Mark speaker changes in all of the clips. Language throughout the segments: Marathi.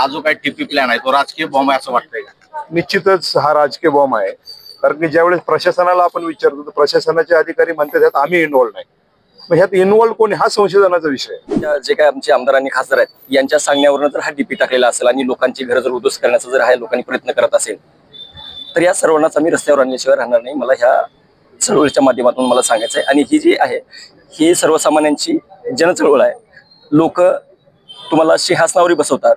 Speaker 1: हा जो काही टीपी प्लॅन आहे तो राजकीय बॉम्ब आहे असं वाटतंय का?
Speaker 2: निश्चितच हा राजकीय बॉम्ब आहे. कारण की ज्यावेळेस प्रशासनाला आपण विचारतो तर प्रशासनाचे अधिकारी म्हणतात ह्यात आम्ही इन्व्हॉल्व नाही. मग ह्यात इन्व्हॉल्व कोणी हा संशोधनाचा विषय आहे.
Speaker 3: जे काय आमचे आमदार आणि खासदार आहेत यांच्या सांगण्यावरून जर हा डीपी टाकलेला असेल आणि लोकांची घरं जर उद्ध्वस्त करण्याचा जर हा लोकांनी प्रयत्न करत असेल तर या सर्वांनाच आम्ही रस्त्यावर आणल्याशिवाय राहणार नाही. मला ह्या चळवळीच्या माध्यमातून मला सांगायचं आहे. आणि ही जी आहे ही सर्वसामान्यांची जनचळवळ आहे. लोक तुम्हाला सिंहासनावरही बसवतात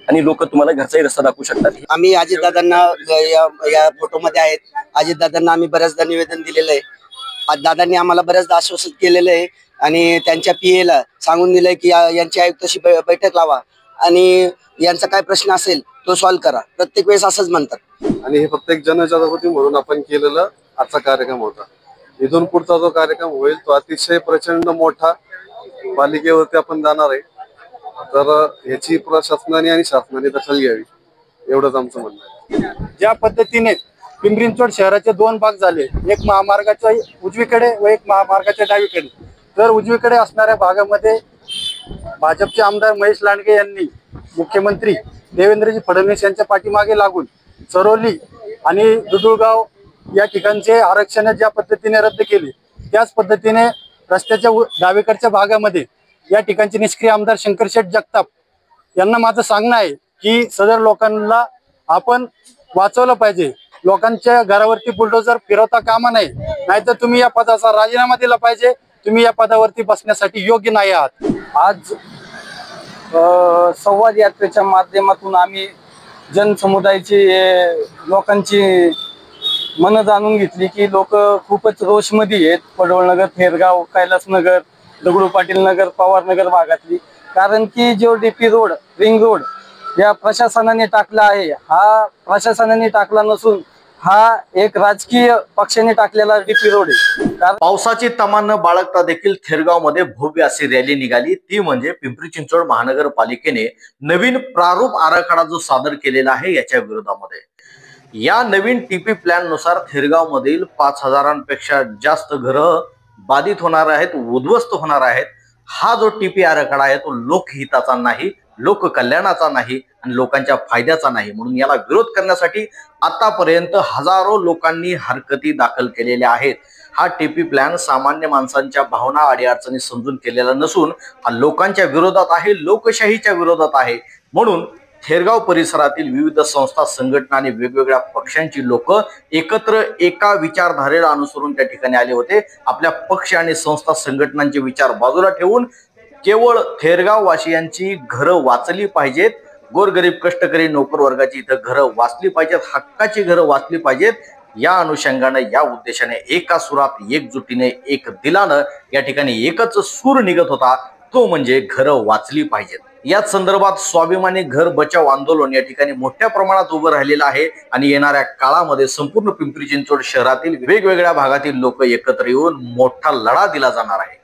Speaker 3: आणि लोक तुम्हाला घरचाही रस्ता दाखवू शकतात.
Speaker 4: आम्ही अजितदादांना या फोटोमध्ये आहेत. अजितदादांना आम्ही बऱ्याचदा निवेदन दिलेलं आहे. दादांनी आम्हाला बऱ्याचदा आश्वासित केलेलं आहे आणि त्यांच्या पीएला सांगून दिलंय की यांची आयुक्ताशी बैठक लावा आणि यांचा काय प्रश्न असेल तो सॉल्व्ह करा. प्रत्येक वेळेस असंच म्हणतात.
Speaker 5: आणि हे फक्त एक जनजागृती म्हणून आपण केलेलं आजचा कार्यक्रम होता. इथून पुढचा जो कार्यक्रम होईल तो अतिशय प्रचंड मोठा पालिकेवरती आपण जाणार आहे. तर ह्याची प्रशासनाने आणि शासनाने दखल घ्यावी एवढंच आमचं म्हणणं आहे.
Speaker 6: ज्या पद्धतीने पिंपरी चिंचवड शहराचे दोन भाग झाले, एक महामार्गाच्या उजवीकडे व एक महामार्गाच्या डावीकडे, तर उजवीकडे असणाऱ्या भागामध्ये भाजपचे आमदार महेश लांडगे यांनी मुख्यमंत्री देवेंद्रजी फडणवीस यांच्या पाठीमागे लागून चरोली आणि दुधुळगाव या ठिकाणचे आरक्षण ज्या पद्धतीने रद्द केले त्याच पद्धतीने रस्त्याच्या डावीकडच्या भागामध्ये या ठिकाणचे निष्क्रिय आमदार शंकरशेठ जगताप यांना माझं सांगणं आहे की सदर लोकांना आपण वाचवलं पाहिजे. लोकांच्या घरावरती बुलडोजर फिरवता कामा नये, नाहीतर तुम्ही या पदाचा राजीनामा दिला पाहिजे. तुम्ही या पदावरती बसण्यासाठी योग्य नाही आहात.
Speaker 7: आज संवाद यात्रेच्या माध्यमातून आम्ही जनसमुदायाची लोकांची मन जाणून घेतली की लोक खूपच रोषमध्ये आहेत. पडवळनगर, थेरगाव, कैलासनगर, दगडू पाटील नगर, पवार नगर भागातली. कारण की जो डीपी रोड, रिंग रोड या प्रशासनाने टाकला आहे, हा प्रशासनाने टाकला नसून हा एक राजकीय पक्षाने टाकलेला डीपी रोड आहे.
Speaker 1: पावसाची तमा न बाळगता देखील थेरगाव मध्ये भव्य अशी रॅली निघाली. ती म्हणजे पिंपरी चिंचवड महानगरपालिकेने नवीन प्रारूप आराखडा जो सादर केलेला आहे याच्या विरोधामध्ये. या नवीन टीपी प्लॅन नुसार थेरगाव मधील 5,000पेक्षा जास्त घरं बाधित होणार आहेत, उद्ध्वस्त होणार आहेत. हा जो टीपी आराखडा आहे तो लोकहिताचा नाही, लोककल्याणाचा नाही आणि लोकांच्या फायद्याचा नाही. म्हणून याला विरोध करण्यासाठी आतापर्यंत हजारो लोकांनी हरकती दाखल केलेल्या आहेत. हा टीपी प्लॅन सामान्य माणसांच्या भावना अडीअडचणी समजून केलेला नसून हा लोकांच्या विरोधात आहे, लोकशाहीच्या विरोधात आहे. म्हणून थेरगाव परिसरातील विविध संस्था, संघटना आणि वेगवेगळ्या पक्षांची लोक एकत्र एका विचारधारेला अनुसरून त्या ठिकाणी आले होते. आपल्या पक्ष आणि संस्था संघटनांचे विचार बाजूला ठेवून केवळ थेरगाव वासियांची घरं वाचली पाहिजेत, गोरगरीब कष्टकरी नोकर वर्गाची इथं घरं वाचली पाहिजेत, हक्काची घरं वाचली पाहिजेत, या अनुषंगाने या उद्देशाने एका सुरात, एकजुटीने, एक दिलानं या ठिकाणी एकच सूर निघत होता, तो म्हणजे घरं वाचली पाहिजेत. याच संदर्भात स्वाभिमानी घर बचाव आंदोलन या ठिकाणी मोठ्या प्रमाणात उभं राहिलेलं आहे आणि येणाऱ्या काळामध्ये संपूर्ण पिंपरी चिंचवड शहरातील वेगवेगळ्या भागातील लोक एकत्र येऊन मोठा लढा दिला जाणार आहे.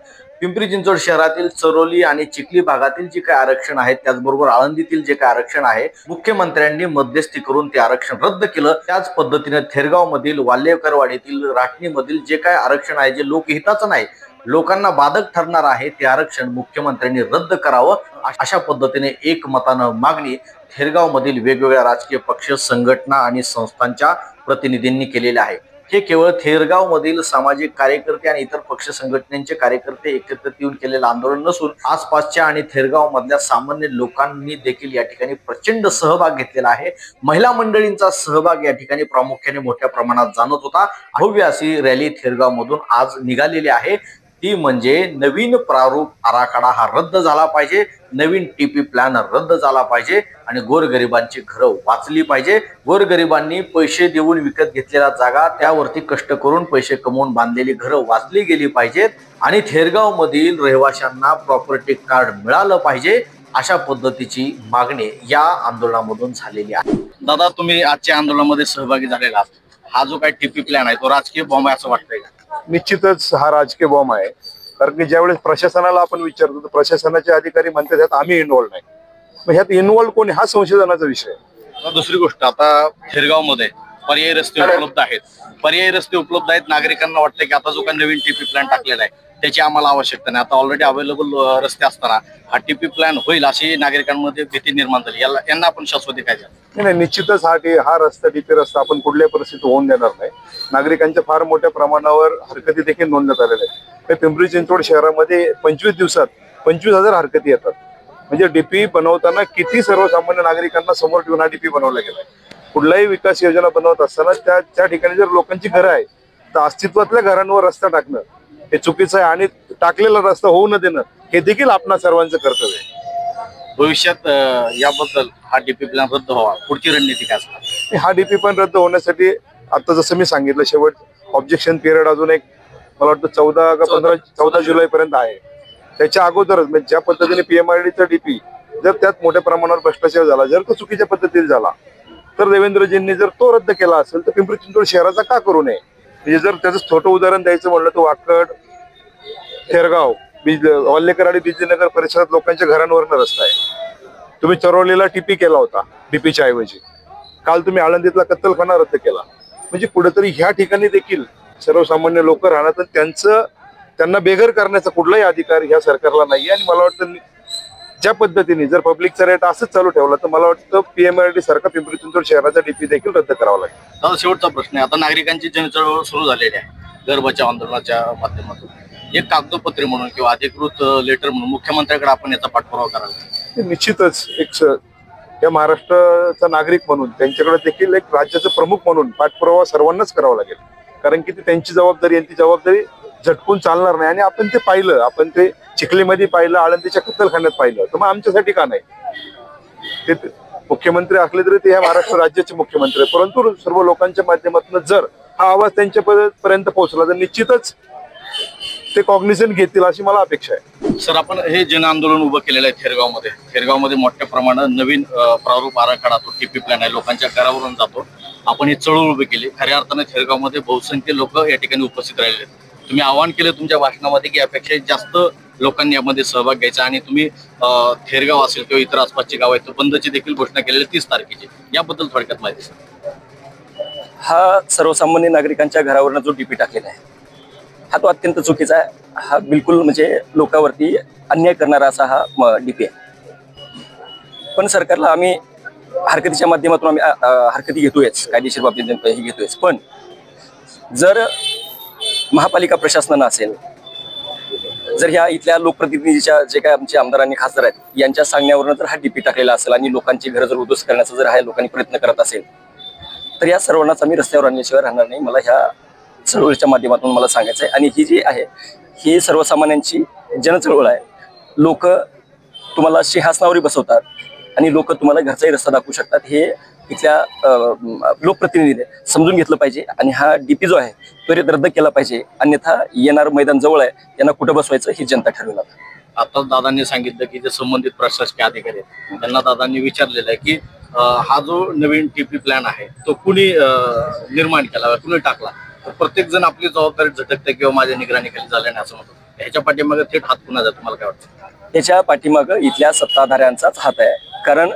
Speaker 1: पिंपरी चिंचवड शहरातील चरोली आणि चिखली भागातील जे काही आरक्षण आहे, त्याचबरोबर आळंदीतील जे काही आरक्षण आहे, मुख्यमंत्र्यांनी मध्यस्थी करून ते आरक्षण रद्द केलं. त्याच पद्धतीने थेरगाव मधील, वाल्येकरवाडीतील, राटणी मधील जे काही आरक्षण आहे जे लोकहिताचं नाही, लोकांना बाधक ठरणार आहे, ते आरक्षण मुख्यमंत्र्यांनी रद्द करावं. अशा पद्धतीने एकमतानं मागणी थेरगाव मधील वेगवेगळ्या राजकीय पक्ष, संघटना आणि संस्थांच्या प्रतिनिधींनी केलेले आहे. हे केवळ थेरगाव मधील सामाजिक कार्यकर्ते आणि इतर पक्ष संघटनांचे कार्यकर्ते एकत्रित येऊन केलेलं आंदोलन नसून आसपासच्या आणि थेरगाव मधल्या सामान्य लोकांनी देखील या ठिकाणी प्रचंड सहभाग घेतलेला आहे. महिला मंडळींचा सहभाग या ठिकाणी प्रामुख्याने मोठ्या प्रमाणात जाणवत होता. भव्य अशी रॅली थेरगाव मधून आज निघालेली आहे. ती म्हणजे नवीन प्रारूप आराखडा हा रद्द झाला पाहिजे, नवीन टीपी प्लॅन रद्द झाला पाहिजे आणि गोरगरिबांची घरं वाचली पाहिजे. गोरगरिबांनी पैसे देऊन विकत घेतलेल्या जागा, त्यावरती कष्ट करून पैसे कमवून बांधलेली घरं वाचली गेली पाहिजेत आणि थेरगाव मधील रहिवाशांना प्रॉपर्टी कार्ड मिळालं पाहिजे. अशा पद्धतीची मागणी या आंदोलनामधून झालेली आहे. दादा, तुम्ही आजच्या आंदोलनामध्ये सहभागी झालेला आहात. हा जो काही टीपी प्लॅन आहे तो राजकीय बॉम्ब आहे असं वाटतंय का?
Speaker 2: निश्चितच हा राजकीय बॉम्ब आहे. कारण की ज्यावेळेस प्रशासनाला आपण विचारतो तर प्रशासनाचे अधिकारी म्हणतात ह्यात आम्ही इन्व्हॉल्व नाही. मग ह्यात इन्व्हॉल्व कोणी हा संशोधनाचा विषय आहे.
Speaker 1: दुसरी गोष्ट, आता थेरगाव मध्ये पर्यायी रस्ते उपलब्ध आहेत, नागरिकांना वाटतं की आता जो काही नवीन टीपी प्लॅन टाकलेला आहे त्याची आम्हाला आवश्यकता नाही. आता ऑलरेडी अवेलेबल रस्ते असताना हा टीपी प्लॅन होईल अशी नागरिकांमध्ये भीती निर्माण झाली. यांना आपण शाश्वती काय द्या?
Speaker 2: नाही, निश्चितच हा रस्ता डीपी रस्ता आपण कुठल्याही परिस्थितीत होऊन देणार नाही. नागरिकांच्या फार मोठ्या प्रमाणावर हरकती देखील नोंदण्यात आलेल्या आहेत. पिंपरी चिंचवड शहरामध्ये 25 दिवसात 25,000 हरकती येतात. म्हणजे डीपी बनवताना किती सर्वसामान्य नागरिकांना समोर ठेवून हा डीपी बनवला गेलाय. कुठलाही विकास योजना बनवत असताना त्या ठिकाणी जर लोकांची घरं आहे तर अस्तित्वातल्या घरांवर रस्ता टाकणं हे चुकीचं आहे आणि टाकलेला रस्ता होऊ न देणं हे देखील आपणा सर्वांचं कर्तव्य आहे.
Speaker 1: भविष्यात याबद्दल हा डीपी प्लॅन रद्द व्हावा, पुढची रणनीती काय असणार?
Speaker 2: हा डीपी पण रद्द होण्यासाठी आता जसं मी सांगितलं शेवट ऑब्जेक्शन पिरियड अजून एक मला वाटतं 14 जुलै पर्यंत आहे. त्याच्या अगोदरच म्हणजे ज्या पद्धतीने PMRDचा डीपी जर त्यात मोठ्या प्रमाणावर भ्रष्टाचार झाला, जर तो चुकीच्या पद्धतीने झाला तर देवेंद्रजींनी जर तो रद्द केला असेल तर पिंपरी चिंचवड शहराचा का करू नये? म्हणजे जर त्याचं छोटं उदाहरण द्यायचं म्हणलं तर वाकड, थेरगाव, वाल्लेकर आणि बिजलीनगर परिसरात लोकांच्या घरांवरनं रस्ता आहे. तुम्ही चरोलीला टीपी केला होता डीपीच्या ऐवजी. काल तुम्ही आळंदीतला कत्तलखाना रद्द केला. म्हणजे कुठेतरी ह्या ठिकाणी देखील सर्वसामान्य लोक राहणार त्यांना बेघर करण्याचा कुठलाही अधिकार ह्या सरकारला नाही. आणि मला वाटतं ज्या पद्धतीने जर पब्लिकचा रेट असंच चालू ठेवला तर मला वाटतं PMRD सारखा पिंपरी चिंचवड शहराचा डीपी देखील रद्द करावा लागेल.
Speaker 1: आता शेवटचा प्रश्न आहे. आता नागरिकांची जनचळवळ सुरू झालेली आहे घर बचाव आंदोलनाच्या माध्यमातून. एक कागदोपत्री म्हणून किंवा अधिकृत लेटर म्हणून मुख्यमंत्र्याकडे आपण याचा पाठपुरावा करावा.
Speaker 2: निश्चितच या महाराष्ट्राचा नागरिक म्हणून त्यांच्याकडे देखील एक राज्याचे प्रमुख म्हणून पाठपुरावा सर्वांनाच करावा लागेल. कारण की ती त्यांची जबाबदारी आणि ती जबाबदारी झटकून चालणार नाही. आणि आपण ते पाहिलं, आपण ते चिखलीमध्ये पाहिलं, आळंदीच्या कत्तलखान्यात पाहिलं, तर मग आमच्यासाठी का नाही? ते मुख्यमंत्री असले तरी ते ह्या महाराष्ट्र राज्याचे मुख्यमंत्री आहे. परंतु सर्व लोकांच्या माध्यमातून जर हा आवाज त्यांच्यापर्यंत पोहोचला तर निश्चितच ते कॉग्निझन घेतील अशी मला अपेक्षा आहे.
Speaker 1: सर, आपण हे जन आंदोलन उभं केलेलं आहे थेरगावमध्ये मोठ्या प्रमाणात नवीन प्रारूप आराखडा तो टीपी प्लॅन आहे, लोकांच्या घरावरून जातो. आपण ही चळवळ उभी केली. खऱ्या अर्थाने थेरगावमध्ये बहुसंख्य लोक या ठिकाणी उपस्थित राहिले. तुम्ही आवाहन केलं तुमच्या भाषणामध्ये की यापेक्षा जास्त लोकांनी यामध्ये सहभाग घ्यायचा आणि तुम्ही थेरगाव असेल किंवा इतर आसपासची गाव आहेत बंदची देखील घोषणा केलेली 30 तारखेची. याबद्दल थोडक्यात माहिती सर.
Speaker 3: हा सर्वसामान्य नागरिकांच्या घरावरनं जो डीपी टाकलेला आहे हा तो अत्यंत चुकीचा आहे. हा बिलकुल म्हणजे लोकांवरती अन्याय करणारा असा हा डीपी आहे. पण सरकारला आम्ही हरकतीच्या माध्यमातून आम्ही हरकती घेतोयच, कायदेशीर बाबतीत ही घेतोयच. पण जर महापालिका प्रशासनानं असेल, जर ह्या इथल्या लोकप्रतिनिधीच्या जे काय आमचे आमदार आणि खासदार आहेत यांच्या सांगण्यावरून जर हा डीपी टाकलेला असेल आणि लोकांची घरं जर उद्ध्वस्त करण्याचा जर हा लोकांनी प्रयत्न करत असेल तर या सर्वांनाच आम्ही रस्त्यावर आणल्याशिवाय राहणार नाही. मला ह्या चळवळीच्या माध्यमातून मला सांगायचं आहे. आणि ही जी आहे ही सर्वसामान्यांची जनचळवळ आहे. लोक तुम्हाला सिंहासनावरही बसवतात आणि लोक तुम्हाला घरचाही रस्ता दाखवू शकतात. हे इथल्या लोकप्रतिनिधीने समजून घेतलं पाहिजे आणि हा डीपी जो आहे त्वरित रद्द केला पाहिजे. अन्यथा येणार मैदान जवळ आहे, त्यांना कुठं बसवायचं ही जनता ठरवणार.
Speaker 1: आता दादांनी सांगितलं की जे संबंधित प्रशासकीय अधिकारी आहेत त्यांना दादांनी विचारलेलं आहे की हा जो नवीन टीपी प्लॅन आहे तो कुणी निर्माण केला, कुणी टाकला. तर प्रत्येक जण आपली जबाबदारी झटकते किंवा माझ्या निगराणीखाली झालं नाही असं म्हणतो. ह्याच्या पाठीमागे थेट हात कुणाचा तुम्हाला काय वाटतं?
Speaker 3: त्याच्या पाठीमागं इथल्या सत्ताधाऱ्यांचाच हात आहे. कारण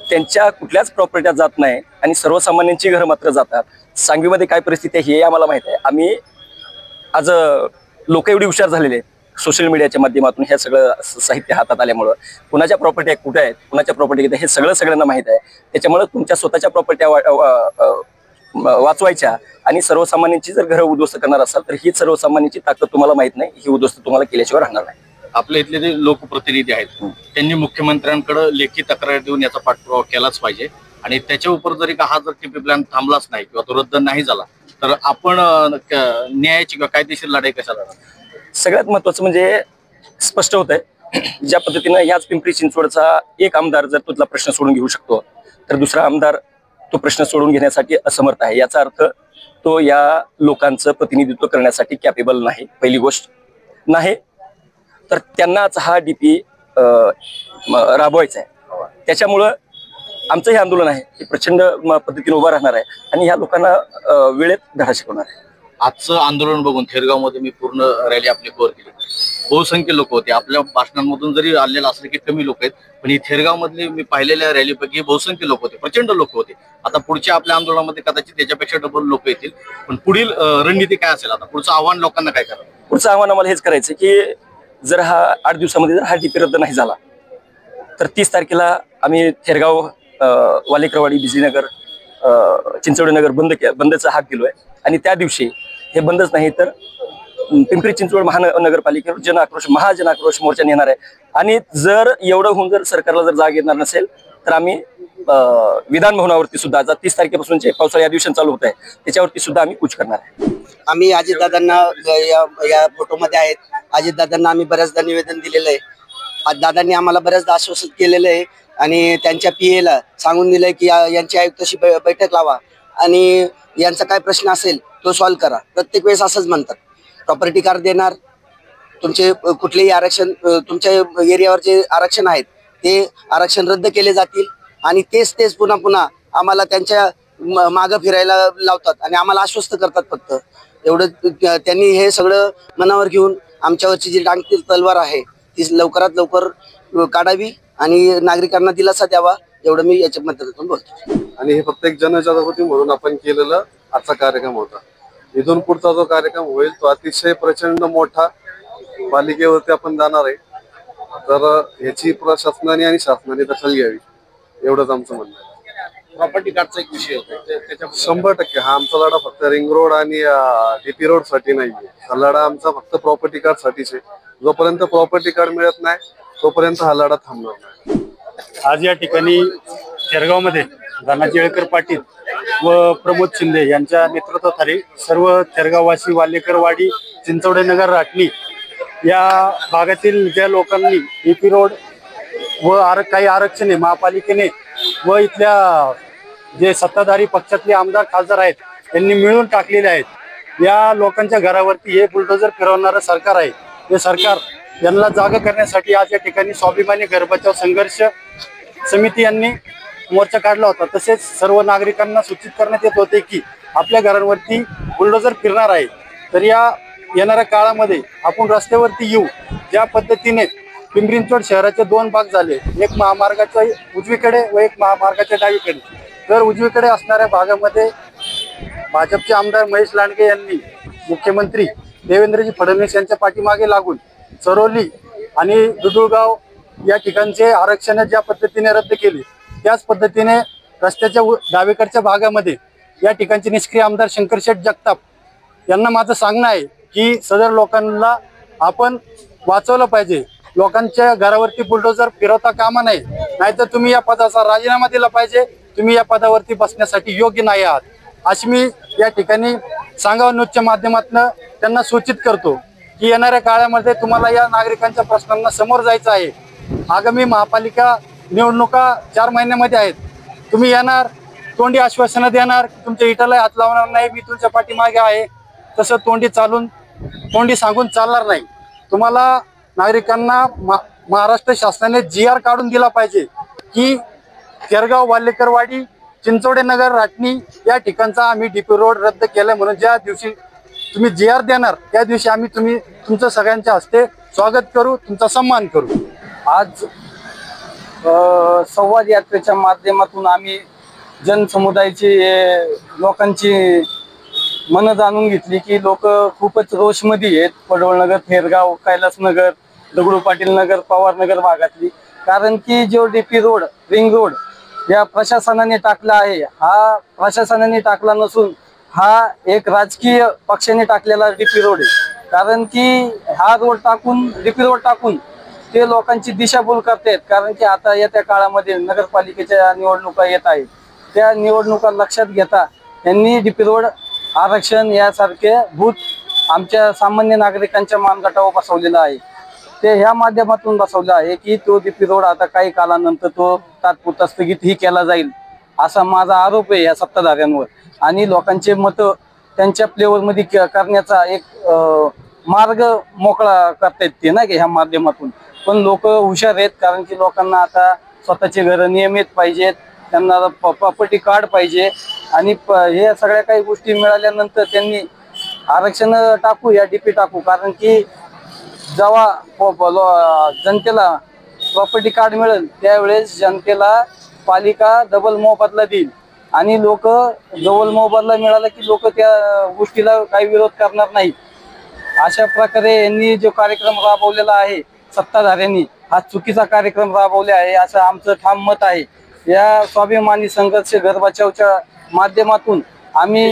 Speaker 3: त्यांच्या कुठल्याच प्रॉपर्ट्या जात नाही आणि सर्वसामान्यांची घरं मात्र जातात. सांगवीमध्ये काय परिस्थिती आहे हे आम्हाला माहित आहे. आम्ही आज लोक एवढी हुशार झालेले आहेत सोशल मीडियाच्या माध्यमातून हे सगळं साहित्य हातात आल्यामुळं कुणाच्या प्रॉपर्टी कुठे आहेत, कुणाच्या प्रॉपर्टी किती हे सगळ्यांना माहित आहे. त्याच्यामुळे तुमच्या स्वतःच्या प्रॉपर्ट्या वाचवायच्या आणि सर्वसामान्यांची जर घरं उद्ध्वस्त करणार असाल तर ही सर्वसामान्यांची ताकद तुम्हाला माहित नाही. ही उद्ध्वस्त तुम्हाला केल्याशिवाय राहणार नाही.
Speaker 1: आपल्या इथले जे लोकप्रतिनिधी आहेत त्यांनी मुख्यमंत्र्यांकडे लेखी तक्रार देऊन याचा पाठपुरावा केलाच पाहिजे. आणि त्याच्या उपर जरी का हा जर टीपी प्लॅन थांबलाच नाही किंवा तो रद्द नाही झाला तर आपण न्यायाची किंवा कायदेशीर लढाई कशा लढणार?
Speaker 3: सगळ्यात महत्वाचं म्हणजे स्पष्ट होत आहे ज्या पद्धतीनं याच पिंपरी चिंचवडचा एक आमदार जर तुझा प्रश्न सोडून घेऊ शकतो तर दुसरा आमदार तो प्रश्न सोडून घेण्यासाठी असमर्थ आहे. याचा अर्थ तो या लोकांचं प्रतिनिधित्व करण्यासाठी कॅपेबल नाही. पहिली गोष्ट नाही तर त्यांनाच हा डीपी राबवायचा आहे. त्याच्यामुळं आमचं हे आंदोलन आहे ते प्रचंड पद्धतीने उभं राहणार आहे आणि ह्या लोकांना वेळेत धडा शिकवणार आहे.
Speaker 1: आजचं आंदोलन बघून थेरगावमध्ये मी पूर्ण रॅली आपली कव्हर केली. बहुसंख्य लोक होते. आपल्या भाषणांमधून जरी आलेलं असलं की कमी लोक आहेत, पण ही थेरगाव मधले मी पाहिलेल्या रॅलीपैकी बहुसंख्य लोक होते, प्रचंड लोक होते. आता पुढच्या आपल्या आंदोलनामध्ये कदाचित त्याच्यापेक्षा डबल लोक येतील. पण पुढील रणनीती काय असेल, आता पुढचं आव्हान लोकांना काय करावं?
Speaker 3: पुढचं आव्हान आम्हाला हेच करायचं की जर हा 8 दिवसामध्ये जर हा डीपी रद्द नाही झाला तर 30 तारखेला आम्ही थेरगाव, वालेकरवाडी, बिजलीनगर, चिंचवडनगर बंदचा हाक दिलोय. आणि त्या दिवशी हे बंदच नाही तर पिंपरी चिंचवड महानगरपालिकेवर महाजन आक्रोश मोर्चा नेणार आहे. आणि जर एवढं होऊन जर सरकारला जर जाग येणार नसेल तर आम्ही विधान भवनावरती सुद्धा आता 30 तारखेपासून जे पावसाळी अधिवेशन चालू होत आहे त्याच्यावरती सुद्धा आम्ही कूच करणार आहे.
Speaker 4: आम्ही अजितदादांना या फोटोमध्ये आहेत. अजितदादांना आम्ही बऱ्याचदा निवेदन दिलेलं आहे. दादांनी आम्हाला बऱ्याचदा आश्वासित केलेलं आहे आणि त्यांच्या पीएला सांगून दिलंय की यांची आयुक्ताशी बैठक लावा आणि यांचा काय प्रश्न असेल तो सॉल्व्ह करा. प्रत्येक वेळेस असंच म्हणतात, प्रॉपर्टी कार्ड देणार, तुमचे कुठलेही आरक्षण, तुमच्या एरियावर जे आरक्षण आहेत ते आरक्षण रद्द केले जातील आणि तेच पुन्हा पुन्हा आम्हाला त्यांच्या मागं फिरायला लावतात आणि आम्हाला आश्वस्त करतात. फक्त एवढं त्यांनी हे सगळं मनावर घेऊन आमच्यावरची जी टांगती तलवार आहे ती लवकरात लवकर काढावी आणि नागरिकांना दिलासा द्यावा, एवढं मी याच्या माध्यमातून बोलतो.
Speaker 5: आणि हे फक्त एक जनजागृती म्हणून आपण केलेला आजचा कार्यक्रम होता. इथून पुढचा जो कार्यक्रम होईल तो अतिशय प्रचंड मोठा पालिकेवरती आपण जाणार आहे. तर ह्याची प्रशासनाने आणि शासनाने दखल घ्यावी, एवढंच आमचं म्हणणं आहे.
Speaker 1: प्रॉपर्टी कार्डचा एक विषय होता,
Speaker 5: 100% हा आमचा लढा फक्त रिंग रोड आणि डीपी रोड साठी नाहीये. हा लढा आमचा फक्त प्रॉपर्टी कार्ड साठीच आहे. जोपर्यंत प्रॉपर्टी कार्ड मिळत नाही तोपर्यंत हा लढा थांबणार नाही.
Speaker 6: आज या ठिकाणी थेरगावमध्ये धनाजी येळकर पाटील व प्रमोद शिंदे यांच्या नेतृत्वाखाली सर्व थेरगाववासी, वालेकरवाडी, चिंचवडेनगर, राटणी या भागातील ज्या लोकांनी डीपी रोड व काही आरक्षणे महापालिकेने व इथल्या जे सत्ताधारी पक्षातले आमदार खासदार आहेत त्यांनी मिळून टाकलेले आहेत. या लोकांच्या घरावरती हे बुलडोजर फिरवणारं सरकार आहे. हे सरकार यांना जागा करण्यासाठी आज या ठिकाणी स्वाभिमानी घर बचाव संघर्ष समिती यांनी मोर्चा काढला होता. तसेच सर्व नागरिकांना सूचित करण्यात येत होते की आपल्या घरांवरती बुलडोजर फिरणार आहे, तर या येणाऱ्या काळामध्ये आपण रस्त्यावरती येऊ. ज्या पद्धतीने पिंपरी चिंचवड शहराचे 2 भाग झाले, एक महामार्गाच्या उजवीकडे व एक महामार्गाच्या डावीकडे. तर उजवीकडे असणाऱ्या भागामध्ये भाजपचे आमदार महेश लांडगे यांनी मुख्यमंत्री देवेंद्रजी फडणवीस यांच्या पाठीमागे लागून चरोली आणि दुधुळगाव या ठिकाणचे आरक्षण ज्या पद्धतीने रद्द केले, त्याच पद्धतीने रस्त्याच्या डावीकडच्या भागामध्ये या ठिकाणचे निष्क्रिय आमदार शंकरशेठ जगताप यांना माझं सांगणं आहे की सदर लोकांना आपण वाचवलं पाहिजे. लोकांच्या घरावरती बुलडोजर फिरवता कामा नये, नाहीतर तुम्ही या पदाचा राजीनामा दिला पाहिजे. तुम्ही या पदावरती बसण्यासाठी योग्य नाही आहात, अशी मी या ठिकाणी सांगावं न्यूजच्या माध्यमातून त्यांना सूचित करतो की येणाऱ्या काळामध्ये तुम्हाला या नागरिकांच्या प्रश्नांना समोर जायचं आहे. आगामी महापालिका निवडणुका 4 महिन्यामध्ये आहेत. तुम्ही येणार, तोंडी आश्वासनं देणार, तुमच्या इटाला हात लावणार नाही, मी तुमच्या पाठीमागे आहे, तसं तोंडी सांगून चालणार नाही. तुम्हाला नागरिकांना महाराष्ट्र शासनाने GR काढून दिला पाहिजे की थेरगाव, वालेकरवाडी, चिंचवडेनगर, राटणी या ठिकाणचा आम्ही डीपी रोड रद्द केलाय म्हणून ज्या दिवशी तुम्ही GR देणार त्या दिवशी आम्ही तुमचं सगळ्यांच्या हस्ते स्वागत करू, तुमचा सन्मान करू.
Speaker 7: आज संवाद यात्रेच्या माध्यमातून आम्ही जनसमुदायाची लोकांची मनं जाणून घेतली की लोक खूपच रोषमध्ये आहेत. पडवळनगर, थेरगाव, कैलासनगर, दगडू पाटील नगर, पवारनगर भागातली. कारण की जो डीपी रोड, रिंग रोड या प्रशासनाने टाकला आहे, हा प्रशासनाने टाकला नसून हा एक राजकीय पक्षाने टाकलेला डीपी रोड आहे. कारण की हा डीपी रोड टाकून ते लोकांची दिशाभूल करतायत. कारण की आता येत्या काळामध्ये नगरपालिकेच्या निवडणुका येत आहेत, त्या निवडणुका लक्षात घेता यांनी डीपी रोड आरक्षण यासारखे भूत आमच्या सामान्य नागरिकांच्या मानगटावर बसवलेला आहे. ते ह्या माध्यमातून बसवलं आहे की तो डीपी रोड आता काही काळानंतर तो तात्पुरता स्थगितही केला जाईल, असा माझा आरोप आहे या सत्ताधाऱ्यांवर. आणि लोकांचे मतं त्यांच्या फ्लेवरमध्ये करण्याचा एक मार्ग मोकळा करतायत ते ना की ह्या माध्यमातून. पण लोक हुशार आहेत, कारण की लोकांना आता स्वतःचे घर नियमित पाहिजेत, त्यांना प्रॉपर्टी कार्ड पाहिजे आणि हे सगळ्या काही गोष्टी मिळाल्यानंतर त्यांनी आरक्षण टाकू या डीपी टाकू. कारण की जेव्हा जनतेला प्रॉपर्टी कार्ड मिळेल त्यावेळेस जनतेला पालिका डबल मोबदला देईल आणि लोक डबल मोबदला मिळाला की लोक त्या गोष्टीला काही विरोध करणार नाही। अशा प्रकारे यांनी जो कार्यक्रम राबवलेला आहे सत्ताधाऱ्यांनी, हा चुकीचा कार्यक्रम राबवला आहे असं आमचं ठाम मत आहे। या स्वाभिमानी संघर्ष घर बचावच्या माध्यमातून आम्ही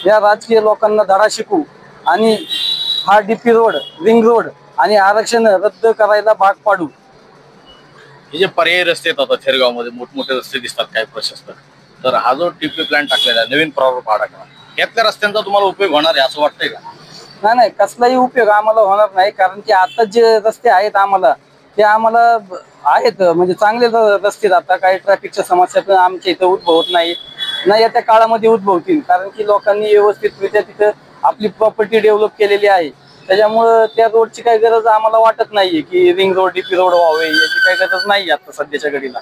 Speaker 7: या राजकीय लोकांना धडा शिकू आणि हा डीपी रोड, रिंग रोड आणि आरक्षण रद्द करायला भाग पाडू।
Speaker 1: हे जे पर्यायी रस्ते आहेत आता थेरगावमध्ये मोठमोठे रस्ते दिसतात काही प्रशस्त, तर हा जो टीपी प्लॅन टाकलेला आहे नवीन प्रारूप आराखडा, यातल्या रस्त्यांचा तुम्हाला उपयोग होणार आहे असं वाटतंय का?
Speaker 7: नाही, कसलाही उपयोग आम्हाला होणार नाही, कारण की आता जे रस्ते आहेत आम्हाला ते आम्हाला आहेत म्हणजे चांगले रस्ते। आता काही ट्रॅफिकच्या समस्या पण आमच्या इथं उद्भवत नाही ना येत्या काळामध्ये उद्भवतील, कारण की लोकांनी व्यवस्थितरित्या तिथं आपली प्रॉपर्टी डेव्हलप केलेली आहे। त्याच्यामुळे त्या रोडची काही गरज आम्हाला वाटत नाहीये की रिंग रोड, डीपी रोड व्हावे, याची काही गरज नाही आता सध्याच्या घडीला।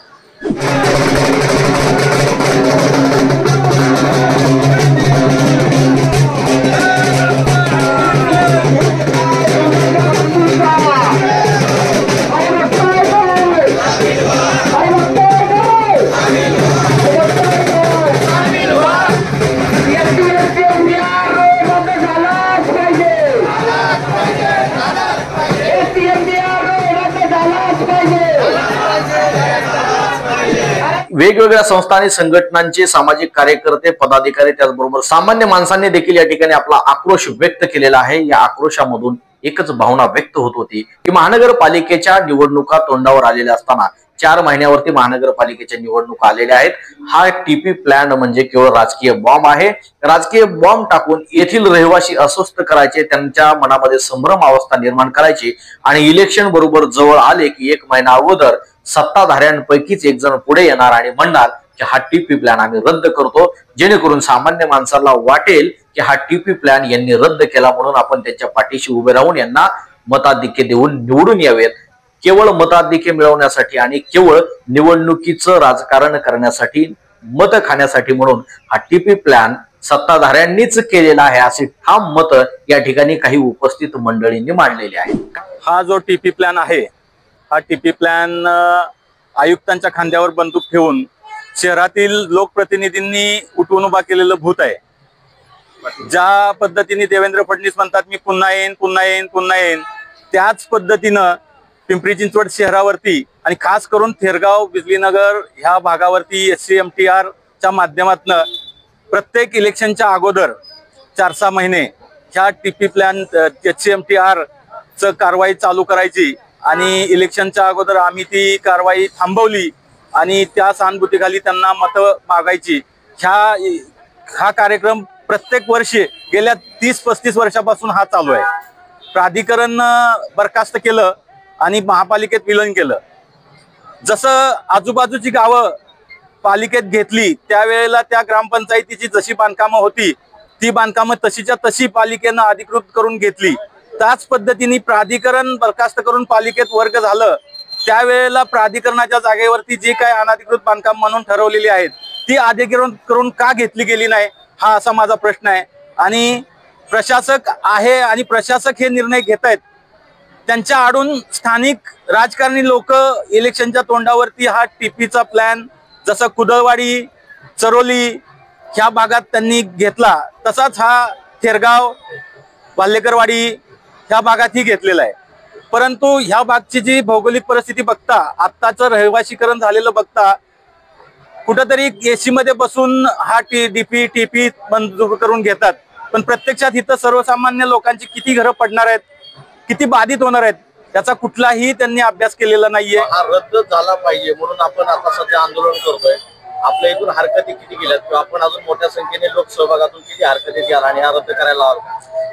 Speaker 1: वेगवेगळ्या संस्था आणि संघटनांचे सामाजिक कार्यकर्ते, पदाधिकारी, त्याचबरोबर सामान्य माणसांनी देखील या ठिकाणी आपला आक्रोश व्यक्त केलेला आहे। या आक्रोशामधून एकच भावना व्यक्त होत होती की महानगरपालिकेच्या निवडणुका तोंडावर आलेल्या असताना 4 महिन्यावरती महानगरपालिकेच्या निवडणुका आलेल्या आहेत। हा टीपी प्लॅन म्हणजे केवळ राजकीय बॉम्ब आहे। राजकीय बॉम्ब टाकून येथील रहिवासी अस्वस्थ करायचे, त्यांच्या मनामध्ये संभ्रम अवस्था निर्माण करायची आणि इलेक्शन बरोबर जवळ आले की 1 महिना अगोदर सत्ताधाऱ्यांपैकीच एक जण पुढे येणार आणि म्हणणार की हा टीपी प्लॅन आम्ही रद्द करतो, जेणेकरून सामान्य माणसाला वाटेल की हा टीपी प्लॅन यांनी रद्द केला म्हणून आपण त्यांच्या पाठीशी उभे राहून यांना मताधिक्य देऊन निवडून यावेत। केवळ मताधिक्य मिळवण्यासाठी आणि केवळ निवडणुकीचं राजकारण करण्यासाठी, मत खाण्यासाठी म्हणून हा टीपी प्लॅन सत्ताधाऱ्यांनीच केलेला आहे असे ठाम मत या ठिकाणी काही उपस्थित मंडळींनी मांडलेले आहे।
Speaker 8: हा जो टीपी प्लॅन आहे, हा टीपी प्लॅन आयुक्तांच्या खांद्यावर बंदूक ठेवून शहरातील लोकप्रतिनिधींनी उठवून उभा केलेलं भूत आहे। ज्या पद्धतीने देवेंद्र फडणवीस म्हणतात मी पुन्हा येईन, पुन्हा येईन, पुन्हा येईन, त्याच पद्धतीनं पिंपरी चिंचवड शहरावरती आणि खास करून थेरगाव, बिजलीनगर ह्या भागावरती SCMTR च्या माध्यमातून प्रत्येक इलेक्शनच्या अगोदर 4-6 महिने ह्या टीपी प्लॅन SCMTR च कारवाई चालू करायची आणि इलेक्शनच्या अगोदर आम्ही ती कारवाई थांबवली आणि त्या सहानुभूतीखाली त्यांना मतं मागायची। हा कार्यक्रम प्रत्येक वर्षी गेल्या 30-35 वर्षापासून हा चालू आहे। प्राधिकरण बरखास्त केलं आणि महापालिकेत विलीन केलं। जसं आजूबाजूची गावं पालिकेत घेतली त्यावेळेला त्या ग्रामपंचायतीची जशी बांधकामं होती ती बांधकामं तशीच्या तशी पालिकेनं अधिकृत करून घेतली। त्याच पद्धतीने प्राधिकरण बरखास्त करून पालिकेत वर्ग झालं त्यावेळेला प्राधिकरणाच्या जागेवरती जी काही अनधिकृत बांधकाम म्हणून ठरवलेली आहेत ती अधिकृत करून का घेतली गेली नाही, हा असा माझा प्रश्न आहे। आणि प्रशासक आहे आणि प्रशासक हे निर्णय घेत आहेत, त्यांच्या आडून स्थानिक राजकारणी लोक इलेक्शनच्या तोंडावरती हा टीपीचा प्लॅन जसं कुदळवाडी, चरोली ह्या भागात त्यांनी घेतला तसाच हा थेरगाव, भाल्लेकरवाडी ह्या भागातही घेतलेला आहे। परंतु ह्या भागची जी भौगोलिक परिस्थिती बघता, आत्ताचं रहिवासीकरण झालेलं बघता, कुठंतरी एसी मध्ये बसून हा टीपी मंजूर करून घेतात, पण प्रत्यक्षात इथं सर्वसामान्य लोकांची किती घरं पडणार आहेत, किती बाधित होणार आहेत त्याचा कुठलाही त्यांनी अभ्यास केलेला नाहीये।
Speaker 1: हा रद्द झाला पाहिजे म्हणून आपण आता सध्या आंदोलन करतोय। आपल्या इथून हरकती किती गेल्यात किंवा आपण अजून मोठ्या संख्येने लोक सहभागातून किती हरकती द्याल आणि हा रद्द करायला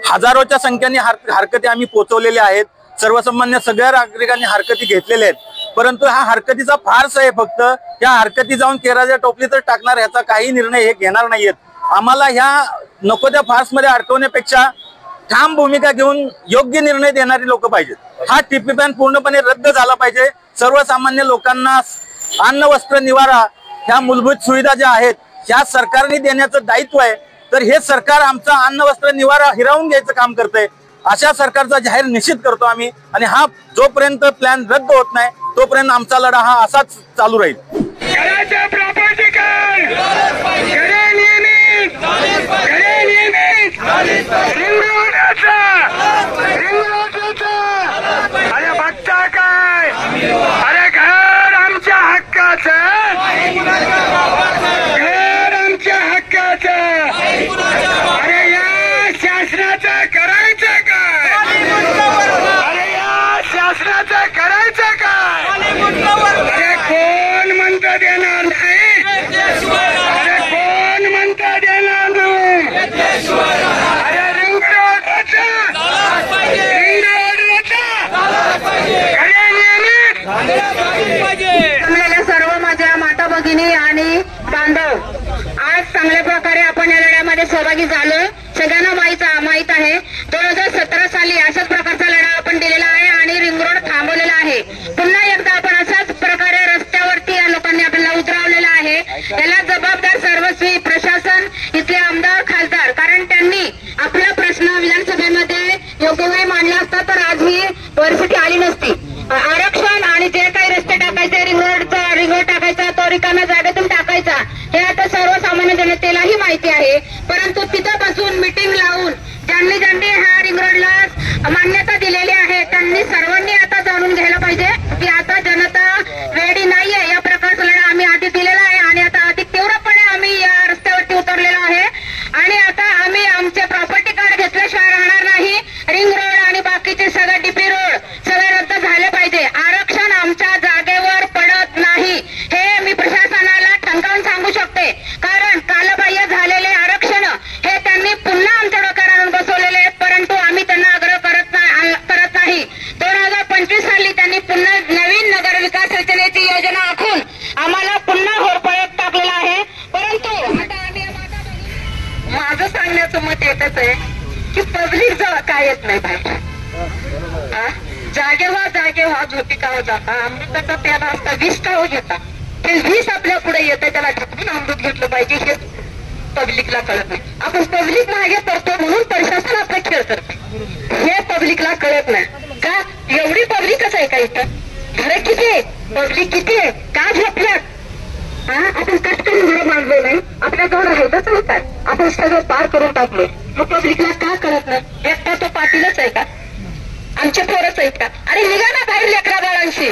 Speaker 8: हजारोच्या संख्येने हरकती आम्ही पोहोचवलेल्या आहेत। सर्वसामान्य सगळ्या नागरिकांनी हरकती घेतलेल्या आहेत, परंतु हा हरकतीचा फार्स आहे। फक्त या हरकती जाऊन केराच्या टोपलीत टाकणार ह्याचा काही निर्णय हे घेणार नाहीयेत। आम्हाला ह्या नको त्या फार्स मध्ये अडकवण्यापेक्षा ठाम भूमिका घेऊन योग्य निर्णय देणारी लोक पाहिजेत। हा टीपी प्लॅन पूर्णपणे रद्द झाला पाहिजे। सर्वसामान्य लोकांना अन्न, वस्त्र, निवारा ह्या मूलभूत सुविधा ज्या आहेत ह्या सरकारने देण्याचं दायित्व आहे, तर हे सरकार आमचा अन्न, वस्त्र, निवारा हिरावून घ्यायचं काम करतंय। अशा सरकारचा जाहीर निषेध करतो आम्ही. आणि हा जोपर्यंत प्लॅन रद्द होत नाही तोपर्यंत आमचा लढा हा असाच चालू राहील.
Speaker 9: अरे बघता काय, अरे घर आमच्या हक्काचं, घर आमच्या हक्काचं. अरे या शासनाचं करायचं काय, अरे या शासनाचं करायचं काय. अरे कोण म्हणतं देणार नाही, अरे कोण म्हणतं देणार नाही. अरे रिंग रोडचा, रिंग रोडचा
Speaker 10: सर्व माझ्या माता भगिनी आणि बांधव, आज चांगल्या प्रकारे आपण या लढ्यामध्ये सहभागी झालो. सगळ्यांना माहित आहे 2017 साली अशाच प्रकारचा लढा आपण दिलेला आहे आणि रिंग रोड थांबवलेला आहे. पुन्हा एकदा आपण अशाच प्रकारे रस्त्यावरती या लोकांनी आपल्याला उतरवलेला आहे. याला जबाबदार सर्वस्वी प्रशासन, इथले आमदार, खासदार, कारण त्यांनी आपला प्रश्न विधानसभेमध्ये योग्य वेळी मांडला असता तर आज ही परिस्थिती आली नसती. आरक्षण आणि जे काही रस्ते टाकायचे, रिंग रोड टाकायचा, तो रिकाम्या जागेतून टाकायचा, हे आता सर्वसामान्य जनतेलाही माहिती आहे. परंतु तिथं बसून मिटिंग लावून ज्यांनी ह्या रिंग रोडला मान्यता दिलेली आहे त्यांनी सर्वांनी आता जाणून घ्यायला पाहिजे की आता जनता रेडी नाहीये. या प्रकारचा लढा आम्ही आधी दिलेला आहे आणि आता अधिक तीव्रपणे आम्ही या रस्त्यावरती उतरलेलो आहे. आणि आता आम्ही आमचे प्रॉपर्टी कार्ड घेतल्याशिवाय राहणार नाही. रिंग रोड आणि बाकीचे सगळे डीपी रोड सगळे रद्द झाले पाहिजे. आरक्षण आमच्या जागेवर पडत नाही हे मी प्रशासनाला ठणकावून सांगू शकते. कारण कालबाह्य झालेले आरक्षण हे त्यांनी पुन्हा आमच्या डोक्यावर आणून बसवलेले आहेत, परंतु आम्ही त्यांना आग्रह करत नाही. 2025 साली त्यांनी पुन्हा नवीन नगर विकास योजनेची योजना आखून आम्हाला पुन्हा होरपळत टाकलेला आहे. परंतु आता आम्ही माझं सांगण्याचं मत एकच आहे की पब्लिक जवळ काय येत नाही बाहेर. जागे व्हा झोपी का हो जाता, अमृताचा प्याला असता 20 का हो घेता, ते 20 आपल्या पुढे येतं, त्याला ढकलून अमृत घेतलं पाहिजे हे पब्लिकला कळत नाही. आपण पब्लिक मागे पडतो म्हणून प्रशासन आपला खेळ करते, हे पब्लिकला कळत नाही. का एवढी पब्लिकच आहे का इथं? घरं किती आहे, पब्लिक किती आहे, का झोपल्यात? आपण कष्ट करून घरं बांधलो नाही, आपल्या घर राहिलंच आहे काय, आपण सगळं पार करून टाकलो, मग पब्लिकला का कळत नाही? एकटा तो पाटीलच आहे का, आमचे पोरच आहेत का? अरे निघा ना बाहेर लेकरा बाळांशी.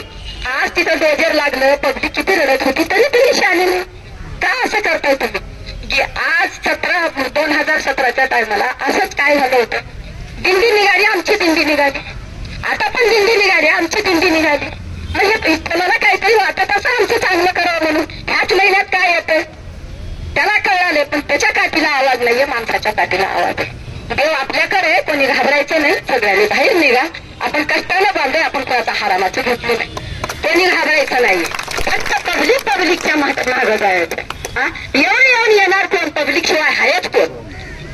Speaker 10: आज तिथं डोजर लागलं, पब्लिक किती रडत होती तरी तुम्ही शाने नाही का? असं करताय तुम्ही. आज 2017च्या टायमाला असंच काय झालं होतं, दिंडी निघाली, आमची दिंडी निघाली, आता पण दिंडी निघाली, आमची दिंडी निघाली. म्हणजे मला काहीतरी वाटत असं आमचं चांगलं करावं म्हणून. ह्याच महिन्यात काय येतं त्याला कळाले, पण त्याच्या काठीला आवाज नाहीये, माणसाच्या काठीला आवाज आहे. देव आपल्याकडे, कोणी घाबरायचं नाही, सगळ्यांनी बाहेर निघा. आपण कष्टानं बांधले, आपण कोणाचा हारामाचं घेतलं नाही, कोणी घाबरायचं नाही. फक्त पब्लिकच्या मागं जायचं. येऊन येणार कोण? पब्लिक शिवाय आहेच कोण?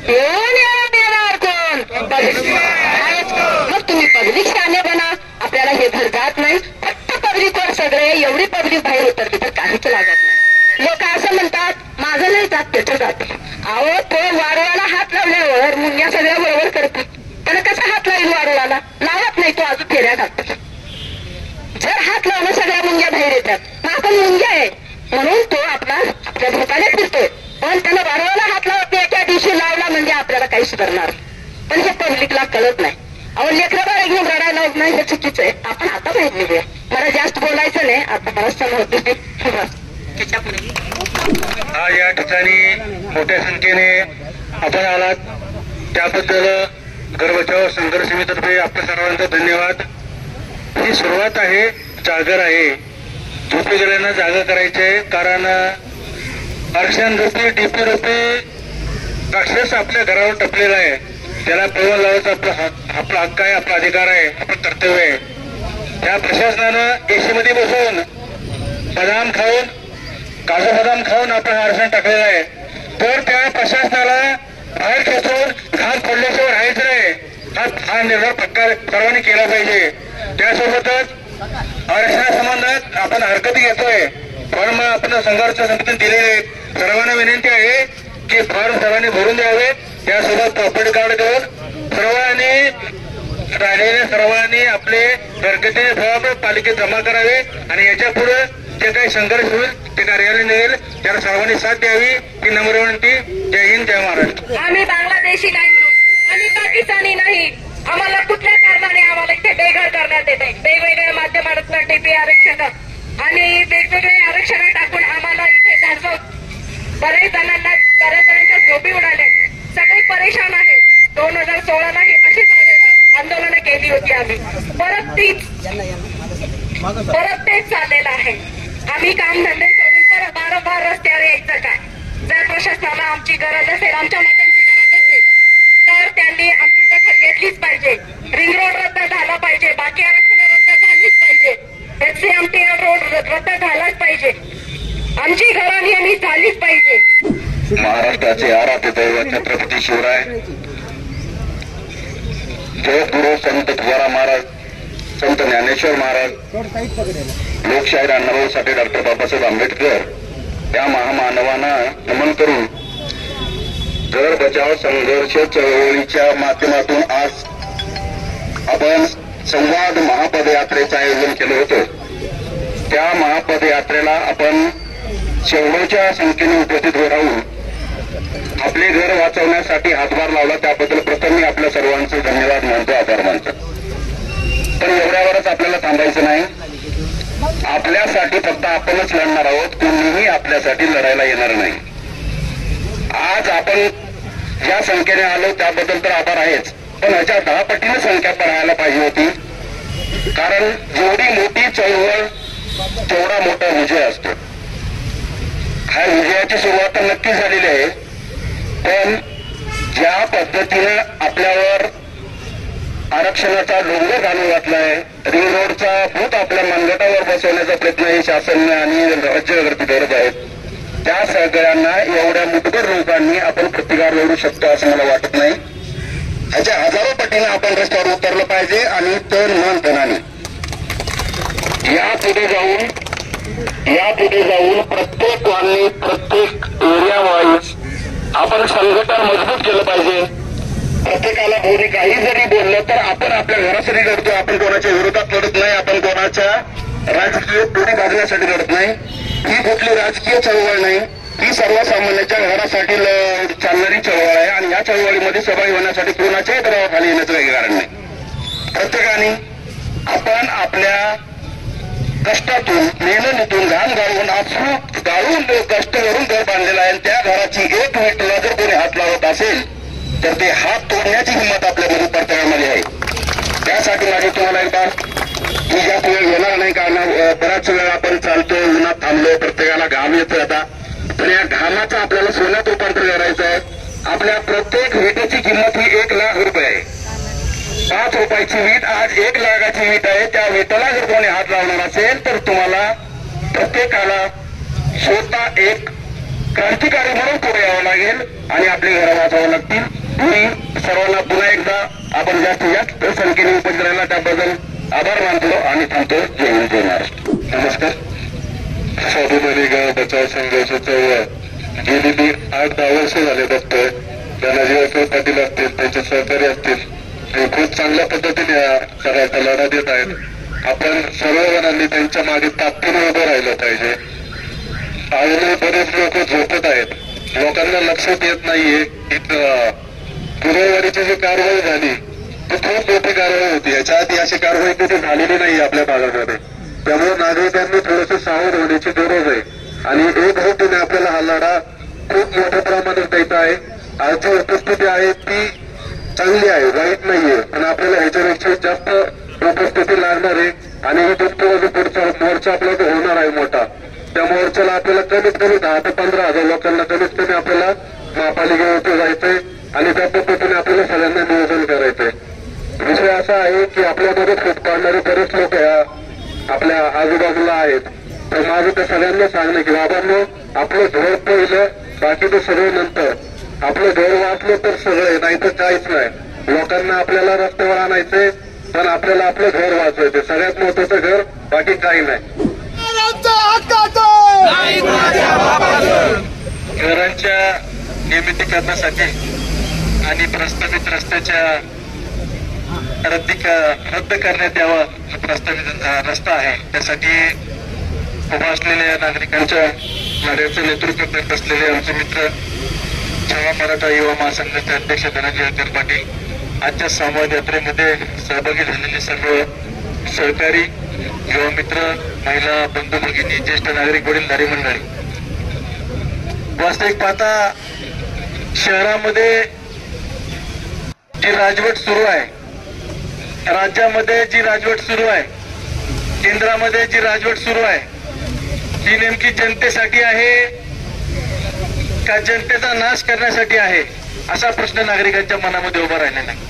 Speaker 10: येऊन येणार कोण? पब्लिक आहेच कोण? मग तुम्ही पब्लिक शाने बना, आपल्याला हे घर जात नाही. फक्त पब्लिकवर सगळे, एवढी पब्लिक बाहेर उतरते तर काहीच लागत नाही. लोक असं म्हणतात माझं नाही जात त्याचं जाते. अहो तो वारुळाला हात लावल्यावर मुंग्या सगळ्या बरोबर करते, त्याला कसा हात लावेल? वारुळाला लावत नाही, तो अजून फेऱ्या घालतो. जर हात लावलं सगळ्या मुंग्या बाहेर येतात. मग आपण मुंग्या आहे म्हणून तो आपल्या भोकाने फिरतोय, पण त्याला वारुळाला हात लावत नाही, एका दिवशी लावला म्हणजे आपल्याला काही सुधारणार. पण हे पब्लिकला कळत नाही. अहो लेकराबाळ घेऊन रडायला होत नाही, हे चुकीचं आहे. आपण आता बाहेर निघूया. मला जास्त बोलायचं नाही, आता मला सण होते.
Speaker 9: आज या ठिकाणी मोठ्या संख्येने आपण आलात त्याबद्दल गर्वचाव संघर्ष समितीतर्फे आपल्या सर्वांचा धन्यवाद. ही सुरुवात आहे, जागर आहे. झोपी गेल्यानं जागा करायची आहे, कारण आरक्षण रूपी डीपी रूपी राक्षस आपल्या घरावर टपलेला आहे. त्याला पळवून लावायचा आपला हक्क आहे, आपला अधिकार आहे, आपलं कर्तव्य आहे. त्या प्रशासनानं एसी मध्ये बसून बदाम खाऊन, काजू बदाम खाऊन आपण आरक्षण टाकलेलं आहे. तर त्या प्रशासनाला बाहेर खेचून घात पडल्याशिवाय राहायचं नाही, हा निर्धार पक्का सर्वांनी केला पाहिजे. त्यासोबतच आरक्षणासंबंधात आपण हरकती घेतोय, फॉर्म आपण संघर्ष समितीने दिलेले. सर्वांना विनंती आहे की फॉर्म सर्वांनी भरून द्यावे, त्यासोबत प्रॉपर्टी कार्ड देऊन सर्वांनी राहिलेल्या सर्वांनी आपले घरगुती फॉर्म पालिकेत जमा करावे आणि याच्या पुढे जे काही संघर्ष होईल ते कार्यालय निघेल त्याला सर्वांनी साथ द्यावी ही नम्र विनंती. जय हिंद, जय महाराष्ट्र.
Speaker 10: आम्ही बांगलादेशी नाही, आम्ही पाकिस्तानी नाही. आम्हाला कुठल्या कारणाने आम्हाला इथे बेघर करण्यात येते. वेगवेगळ्या माध्यमातून टीपी आरक्षण आणि वेगवेगळे आरक्षण टाकून आम्हाला इथे धाडतो. बऱ्याच जणांच्या झोपी उडाल्या, सगळे परेशान आहेत. 2016 ला अशीच आंदोलनं केली होती आम्ही. परत तेच चाललेलं आहे. आम्ही काम धंदे सोडून परत वारंवार रस्त्यावर यायचं का? जर प्रशासनाला आमची गरज असेल, आमच्या मतांची गरज असेल तर त्यांनी आमची दखल घेतलीच पाहिजे. रिंग रोड रद्द झाला पाहिजे, बाकी आरक्षण रद्द झालीच पाहिजे, HCMT रोड रद्द झालाच पाहिजे, आमची घरं झालीच पाहिजे.
Speaker 9: महाराष्ट्राचे आराध्य दैवत छत्रपती शिवराय, जगद्गुरु संत तुकाराम महाराज, संत ज्ञानेश्वर महाराज, लोकशाहीर अण्णाभाऊसाठी डॉक्टर बाबासाहेब आंबेडकर या महामानवांना नमन करून घर बचाव संघर्ष चळवळीच्या माध्यमातून आज आपण संवाद महापदयात्रेचं आयोजन केलं होतं. त्या महापदयात्रेला आपण शेवटच्या संख्येने उपस्थित राहून आपले घर वाचवण्यासाठी हातभार लावला त्याबद्दल प्रथम मी आपल्या सर्वांचे धन्यवाद मानतो, आभार मानतो. पण एवढ्यावरच आपल्याला थांबायचं नाही. आपल्यासाठी फक्त आपणच लढणार आहोत, कोणीही आपल्यासाठी लढायला येणार नाही. आज आपण ज्या संख्येने आलो त्याबद्दल तर आभार आहेच, पण ह्याच्या 10 पटीने संख्या राहायला पाहिजे होती. कारण जेवढी मोठी चळवळ तेवढा मोठा विजय असतो. ह्या विजयाची सुरुवात तर नक्की झालेली आहे, पण ज्या पद्धतीने आपल्यावर आरक्षणाचा डोंगर घालून घातलाय, रिंग रोडचा भूत आपल्या मनगटावर बसवण्याचा प्रयत्न हे शासन आणि राज्यकर्ते करत आहेत. त्या सगळ्यांना एवढ्या मुठभर लोकांनी आपण प्रतिकार मिळवू शकतो असं मला वाटत नाही. ह्याच्या हजारो पटीने आपण रस्त्यावर उतरलं पाहिजे आणि तन मन धनाने यापुढे जाऊन प्रत्येकाने प्रत्येक एरिया वाईज आपण संघटन मजबूत केलं पाहिजे. प्रत्येकाला कोणी काही जरी बोललं तर आपण आपल्या घरासाठी लढतो, आपण कोणाच्या विरोधात लढत नाही, आपण कोणाच्या राजकीय तोडी भाजण्यासाठी लढत नाही. ही कुठली राजकीय चळवळ नाही, ही सर्वसामान्यांच्या घरासाठी चालणारी चळवळ आहे आणि या चळवळीमध्ये सहभागी होण्यासाठी कोणाच्याही दबावाखाली येण्याचं काही कारण नाही. प्रत्येकाने आपण आपल्या कष्टातून, मेहनतीतून, घाम गाळून, अश्रू गाळून कष्ट करून घर बांधलेलं आहे. त्या घराची एक विटला जर कोणी हात लावत असेल तर ते हात तोडण्याची हिंमत आपल्यामध्ये प्रत्येकामध्ये आहे. त्यासाठी माझी तुम्हाला एकदा मी जास्त वेळ घेणार नाही, कारण बराच वेळ आपण चालतो, उन्हात थांबलो, प्रत्येकाला घाम येतो आता. पण या घामाचं आपल्याला सोन्यात रूपांतर करायचं आहे. आपल्या प्रत्येक विटेची किंमत ही 1 लाख रुपये आहे. 5 रुपयाची वीट आज 1 लाखाची वीट आहे. त्या विटाला जर कोणी हात लावणार असेल तर तुम्हाला प्रत्येकाला स्वतः एक क्रांतिकारी म्हणून पुढे यावं लागेल आणि आपली घरं वाचवावं लागतील. मी सर्वांना पुन्हा एकदा आपण जास्तीत जास्त संख्येने उपस्थित राहिला त्याबद्दल आभार मानतो आणि थांबतो. जय हिंद, जय महाराष्ट्र. नमस्कार. स्वाभिमानी गाव बचाव संघर्ष चळवळ गेली 8-10 वर्ष झाले बघतोय. त्यांना जीवासह पाटील असतील, त्यांचे सहकारी असतील, ते खूप चांगल्या पद्धतीने या सगळ्याचा लढा देत आहेत. आपण सर्वजणांनी त्यांच्या मागे ताकदीने उभं राहिलं पाहिजे. अजूनही बरेच लोक झोपत आहेत, लोकांना लक्षात येत नाहीये की पुरववाडीची जी कारवाई झाली ती खूप मोठी कारवाई होती. याच्या आधी अशी कारवाई कधी झालेली नाही आपल्या भागामध्ये. त्यामुळे नागरिकांनी थोडंसं सावध होण्याची गरज आहे आणि एक होतीने आपल्याला हा लढा खूप मोठ्या प्रमाणात द्यायचा आहे. आज जी उपस्थिती आहे ती चांगली आहे, वाईट नाहीये, पण आपल्याला ह्याच्यापेक्षा जास्त उपस्थिती लागणार आहे आणि ही पुढचा मोर्चा आपला होणार आहे मोठा. त्या मोर्चाला आपल्याला कमीत कमी 10,000 ते 15,000 लोकांना कमीत कमी आपल्याला महापालिकेवरती जायचंय आणि त्या पद्धतीने आपल्याला सगळ्यांना नियोजन करायचंय. विषय असा आहे की आपल्यामध्ये फूट पाडणारे बरेच लोक आपल्या आजूबाजूला आहेत. तर माझं त्या सगळ्यांना सांगणं की बाबांनो, आपलं घर पहिलं, बाकीचं सगळं नंतर. आपलं घर वाचलं तर सगळं, नाही तर काहीच नाही. लोकांना आपल्याला रस्त्यावर आणायचंय, पण आपल्याला आपलं घर वाचवायचं. सगळ्यात महत्वाचं घर, बाकी काही नाही. घरांच्या निर्मितीकरणासाठी आणि प्रस्तावित रस्त्याच्या रद्द करण्यात यावा हा प्रस्तावित रस्ता आहे. त्यासाठी उभा असलेल्या नागरिकांच्या लढ्याचं नेतृत्व करत असलेले आमचे मित्र छावा मराठा युवा महासंघाचे अध्यक्ष धनंजय अत्तर पाटील, आजच्या संवाद यात्रेमध्ये सहभागी झालेले सर्व सहकारी युवा मित्र, महिला बंधू भगिनी, ज्येष्ठ नागरिक, वडीलधारी मंडळी, वास्तविक पाहता शहरामध्ये जी राजवट सुरू आहे, राज्यामध्ये जी राजवट सुरू आहे, केंद्रामध्ये जी राजवट सुरू आहे, ती नेमकी जनतेसाठी आहे का जनतेचा नाश करण्यासाठी आहे, असा प्रश्न नागरिकांच्या मनामध्ये उभा राहिलेला आहे.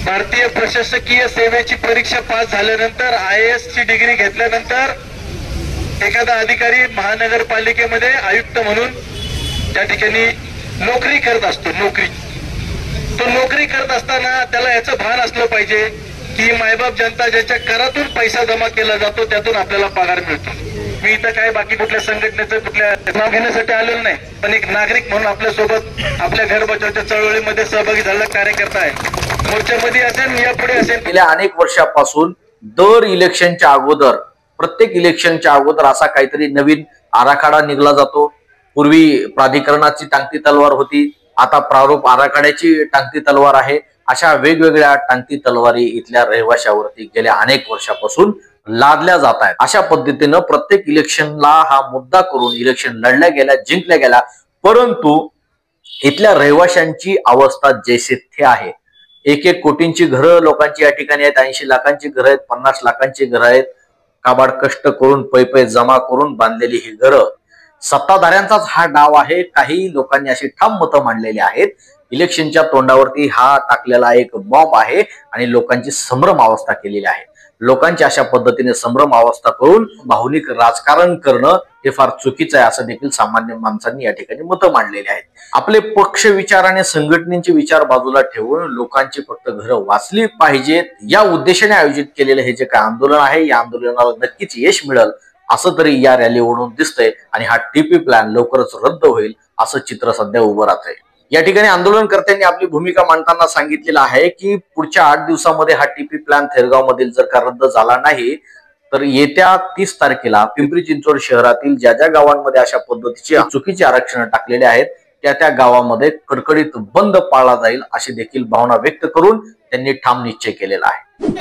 Speaker 9: भारतीय प्रशासकीय सेवेची परीक्षा पास झाल्यानंतर, IAS ची डिग्री घेतल्यानंतर एखादा अधिकारी महानगरपालिकेमध्ये आयुक्त म्हणून त्या ठिकाणी नोकरी करत असतो. तो नोकरी करत असताना त्याला याचं भान असलं पाहिजे की मायबाप जनता ज्याच्या करातून पैसा जमा केला जातो त्यातून आपल्याला पगार मिळतो. मी इथं काय बाकी कुठल्या संघटनेचं कुठल्या नाव घेण्यासाठी आलेलो नाही, पण एक नागरिक म्हणून आपल्यासोबत आपल्या घर बचावच्या चळवळीमध्ये सहभागी झालेला कार्यकर्ता आहे. मोर्चामध्ये असेल, यापुढे असेल.
Speaker 1: गेल्या अनेक वर्षापासून दर इलेक्शनच्या अगोदर, प्रत्येक इलेक्शनच्या अगोदर असा काहीतरी नवीन आराखडा निघला जातो. पूर्वी प्राधिकरणाची टांगती तलवार होती, आता प्रारूप आराखड्याची टांगती तलवार आहे. अशा वेगवेगळ्या टांगती तलवारी इथल्या रहिवाशावरती गेल्या अनेक वर्षापासून लादल्या जात आहेत. अशा पद्धतीनं प्रत्येक इलेक्शनला हा मुद्दा करून इलेक्शन लढल्या गेल्या, जिंकल्या गेल्या, परंतु इथल्या रहिवाशांची अवस्था जैसे थे आहे. 1-1 कोटींची घरं लोकांची या ठिकाणी आहेत, 80 लाखांची घरं आहेत, 50 लाखांची घरं आहेत. काबाड कष्ट करून पैपे जमा करून बांधलेली ही घरं. सत्ताधाऱ्यांचाच हा डाव आहे. काही लोकांनी अशी ठाम मतं मांडलेली आहेत. इलेक्शनच्या तोंडावरती हा टाकलेला एक बॉम्ब आहे आणि लोकांची संभ्रम अवस्था केलेली आहे. लोकांची अशा पद्धतीने संभ्रम अवस्था करून भावनिक राजकारण करणं हे फार चुकीचं आहे, असं देखील सामान्य माणसांनी या ठिकाणी मतं मांडलेली आहेत. आपले पक्ष विचार आणि संघटनेचे विचार बाजूला ठेवून लोकांची फक्त घरं वाचली पाहिजेत या उद्देशाने आयोजित केलेलं हे जे काय आंदोलन आहे, या आंदोलनाला नक्कीच यश मिळेल असं तरी या रॅलीवरून दिसतंय. आणि हा टीपी प्लॅन लवकरच रद्द होईल असं चित्र सध्या उभं राहतंय. या ठिकाणी आंदोलनकर्त्यांनी आपली भूमिका मांडताना सांगितलेलं आहे की पुढच्या 8 दिवसामध्ये हा टीपी प्लॅन थेरगाव मधील जर का रद्द झाला नाही तर येत्या 30 तारखेला पिंपरी चिंचवड शहरातील ज्या ज्या गावांमध्ये अशा पद्धतीची चुकीची आरक्षण टाकलेले आहेत त्या गावामध्ये कडकडीत बंद पाळला जाईल अशी देखील भावना व्यक्त करून त्यांनी ठाम निश्चय केलेला आहे.